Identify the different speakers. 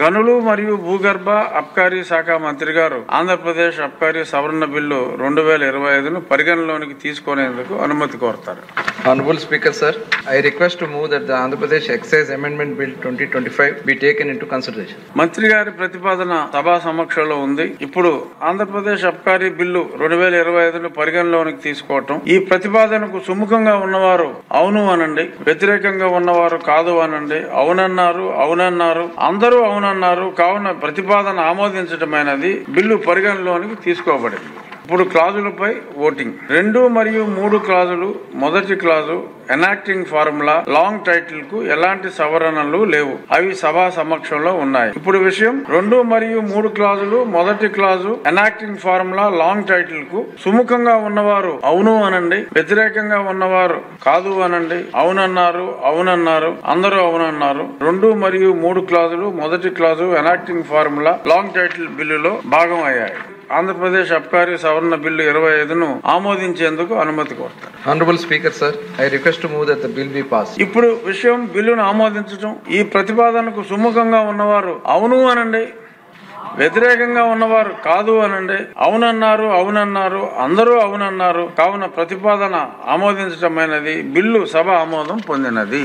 Speaker 1: గనులు మరియు భూగర్భ అబ్కారీ శాఖ మంత్రి గారు ఆంధ్రప్రదేశ్ అబ్కారీ సవరణ బిల్లు 2025ను పరిగణలోనికి తీసుకునేందుకు అనుమతి కోరుతారు.
Speaker 2: Honorable Speaker, sir, I request to move that the Andhra Pradesh Excise Amendment Bill 2025 be taken into consideration.
Speaker 1: మంత్రి గారి ప్రతిపాదన సభా సమక్షంలో ఉంది. ఇప్పుడు ఆంధ్రప్రదేశ్ అబ్కారీ బిల్లు 2025ను పరిగణలోనికి తీసుకోవటం, ఈ ప్రతిపాదనకు సుముఖంగా ఉన్నవారు అవును అనండి, వ్యతిరేకంగా ఉన్నవారు కాదు అనండి, అవునన్నారు, అందరూ అవునన్నారు. కావున ప్రతిపాదన ఆమోదించటమైనది, బిల్లు పరిగణలోనికి తీసుకోబడింది. ఇప్పుడు క్లాజులపై ఓటింగ్. 2 మరియు 3 క్లాజులు, మొదటి clause enacting formula long title కు ఎలాంటి సవరణలు లేవు, అవి సభా సమక్షంలో ఉన్నాయి. ఇప్పుడు విషయం 2 మరియు 3 క్లాజులు, మొదటి clause enacting formula long title కు సుముఖంగా ఉన్నవారు అవును అనండి, వ్యతిరేకంగా ఉన్నవారు కాదు అనండి, అవునన్నారు, అందరూ అవునన్నారు. 2 మరియు 3 క్లాజులు, మొదటి clause enacting formula long title బిల్లులో భాగం అయ్యాయి. ఆంధ్రప్రదేశ్ అబ్కారీ సవరణ బిల్లు 25ను ఆమోదించేందుకు అనుమతి కోరుతారు.
Speaker 2: Honorable Speaker, sir, I request to move that the bill be passed.
Speaker 1: ఇప్పుడు విషయం బిల్లును ఆమోదించడం, ఈ ప్రతిపాదనకు సుముఖంగా ఉన్నవారు అవును అనండి, వ్యతిరేకంగా ఉన్నవారు కాదు అనండి, అవునన్నారు, అందరూ అవునన్నారు. కావున ప్రతిపాదన ఆమోదించటమైనది, బిల్లు సభ ఆమోదం పొందినది.